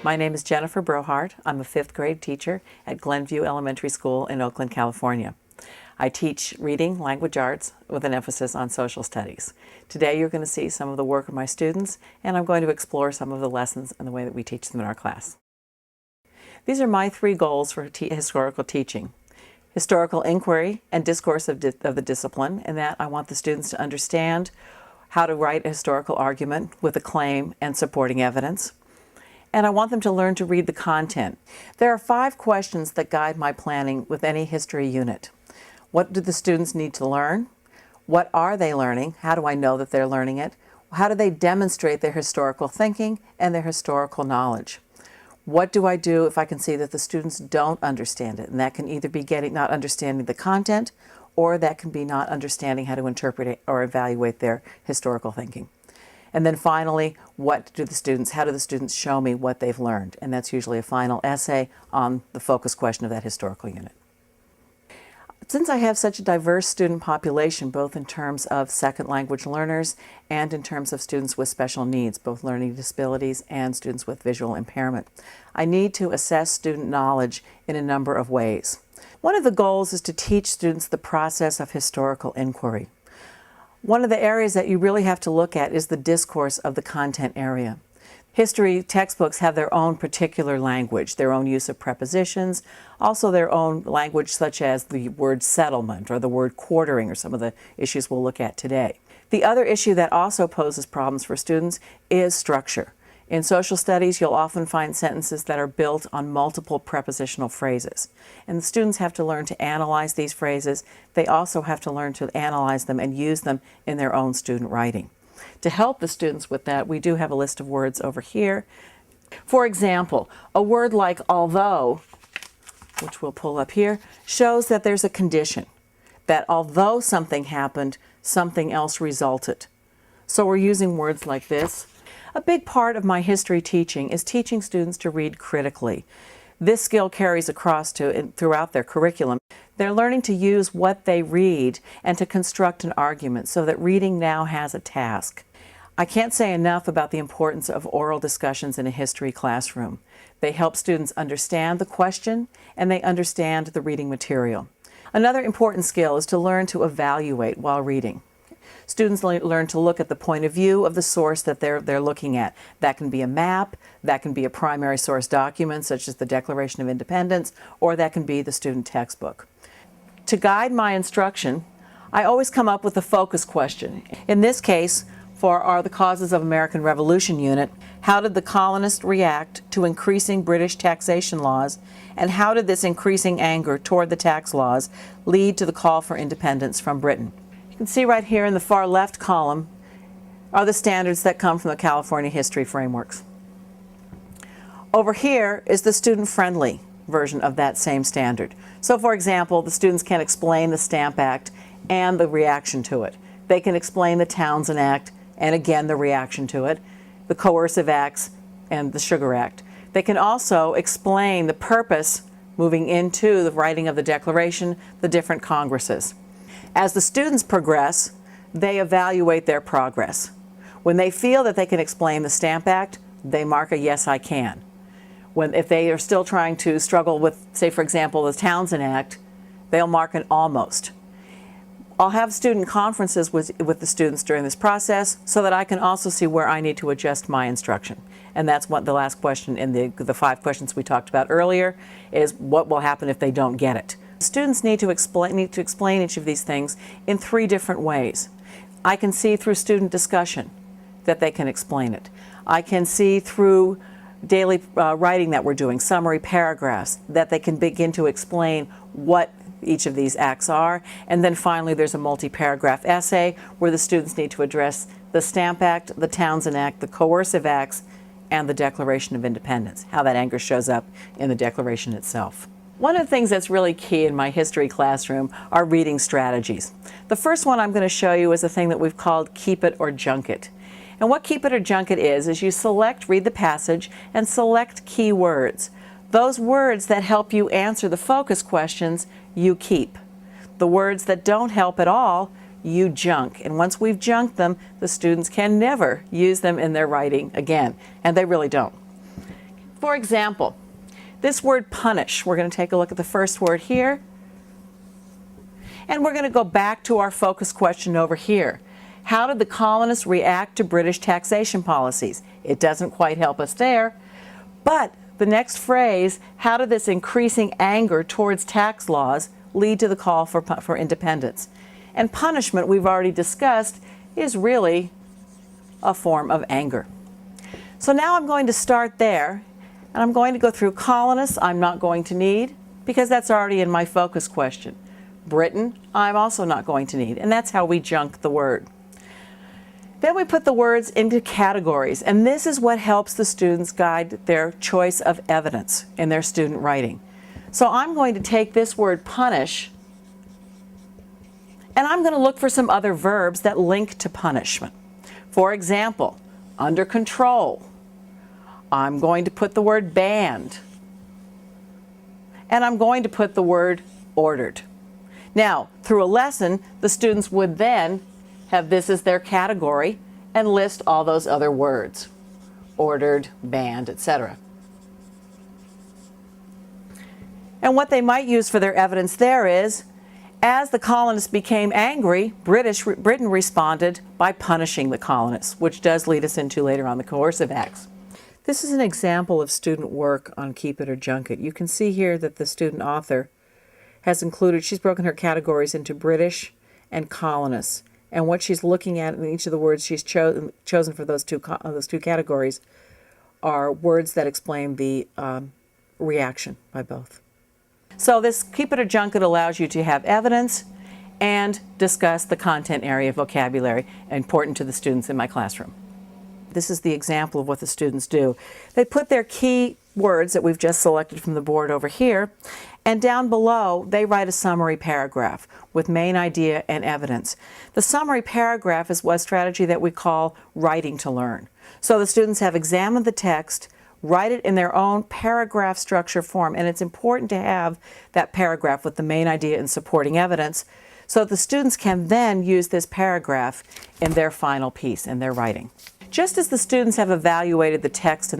My name is Jennifer Brouhard. I'm a 5th grade teacher at Glenview Elementary School in Oakland, California. I teach reading, language arts, with an emphasis on social studies. Today you're going to see some of the work of my students, and I'm going to explore some of the lessons and the way that we teach them in our class. These are my 3 goals for historical teaching. Historical inquiry and discourse of the discipline, in that I want the students to understand how to write a historical argument with a claim and supporting evidence. And I want them to learn to read the content. There are 5 questions that guide my planning with any history unit. What do the students need to learn? What are they learning? How do I know that they're learning it? How do they demonstrate their historical thinking and their historical knowledge? What do I do if I can see that the students don't understand it? And that can either be not understanding the content, or that can be not understanding how to interpret it or evaluate their historical thinking. And then finally, how do the students show me what they've learned? And that's usually a final essay on the focus question of that historical unit. Since I have such a diverse student population, both in terms of second language learners and in terms of students with special needs, both learning disabilities and students with visual impairment, I need to assess student knowledge in a number of ways. One of the goals is to teach students the process of historical inquiry. One of the areas that you really have to look at is the discourse of the content area. History textbooks have their own particular language, their own use of prepositions, also their own language such as the word settlement or the word quartering, or some of the issues we'll look at today. The other issue that also poses problems for students is structure. In social studies, you'll often find sentences that are built on multiple prepositional phrases. And the students have to learn to analyze these phrases. They also have to learn to analyze them and use them in their own student writing. To help the students with that, we do have a list of words over here. For example, a word like although, which we'll pull up here, shows that there's a condition, that although something happened, something else resulted. So we're using words like this. A big part of my history teaching is teaching students to read critically. This skill carries across throughout their curriculum. They're learning to use what they read and to construct an argument, so that reading now has a task. I can't say enough about the importance of oral discussions in a history classroom. They help students understand the question and they understand the reading material. Another important skill is to learn to evaluate while reading. Students learn to look at the point of view of the source that they're looking at. That can be a map, that can be a primary source document such as the Declaration of Independence, or that can be the student textbook. To guide my instruction, I always come up with a focus question. In this case, for the Causes of American Revolution unit, how did the colonists react to increasing British taxation laws, and how did this increasing anger toward the tax laws lead to the call for independence from Britain? You can see right here in the far left column are the standards that come from the California history frameworks. Over here is the student-friendly version of that same standard. So for example, the students can explain the Stamp Act and the reaction to it. They can explain the Townsend Act and again the reaction to it, the Coercive Acts and the Sugar Act. They can also explain the purpose moving into the writing of the Declaration, the different Congresses. As the students progress, they evaluate their progress. When they feel that they can explain the Stamp Act, they mark a yes, I can. If they are still trying to struggle with, say for example, the Townsend Act, they'll mark an almost. I'll have student conferences with the students during this process so that I can also see where I need to adjust my instruction. And that's what the last question in the 5 questions we talked about earlier is: what will happen if they don't get it? Students need to explain each of these things in 3 different ways. I can see through student discussion that they can explain it. I can see through daily writing that we're doing, summary paragraphs, that they can begin to explain what each of these acts are. And then finally there's a multi-paragraph essay where the students need to address the Stamp Act, the Townsend Act, the Coercive Acts, and the Declaration of Independence, how that anger shows up in the Declaration itself. One of the things that's really key in my history classroom are reading strategies. The first one I'm going to show you is a thing that we've called Keep It or Junk It. And what Keep It or Junk It is you read the passage and select key words. Those words that help you answer the focus questions, you keep. The words that don't help at all, you junk. And once we've junked them, the students can never use them in their writing again. And they really don't. For example, this word punish, we're going to take a look at the first word here, and we're going to go back to our focus question over here. How did the colonists react to British taxation policies? It doesn't quite help us there, but the next phrase, how did this increasing anger towards tax laws lead to the call for independence? And punishment, we've already discussed, is really a form of anger. So now I'm going to start there, and I'm going to go through colonists I'm not going to need, because that's already in my focus question. Britain, I'm also not going to need, and that's how we junk the word. Then we put the words into categories, and this is what helps the students guide their choice of evidence in their student writing. So I'm going to take this word punish, and I'm going to look for some other verbs that link to punishment. For example, under control, I'm going to put the word banned, and I'm going to put the word ordered. Now, through a lesson, the students would then have this as their category and list all those other words, ordered, banned, etc. And what they might use for their evidence there is, as the colonists became angry, Britain responded by punishing the colonists, which does lead us into later on the coercive acts. This is an example of student work on Keep It or Junk It. You can see here that the student author has included, she's broken her categories into British and colonists. And what she's looking at in each of the words she's chosen for those two categories are words that explain the reaction by both. So this Keep It or Junk It allows you to have evidence and discuss the content area vocabulary important to the students in my classroom. This is the example of what the students do. They put their key words that we've just selected from the board over here, and down below they write a summary paragraph with main idea and evidence. The summary paragraph is a strategy that we call writing to learn. So the students have examined the text, write it in their own paragraph structure form, and it's important to have that paragraph with the main idea and supporting evidence so that the students can then use this paragraph in their final piece, in their writing. Just as the students have evaluated the text in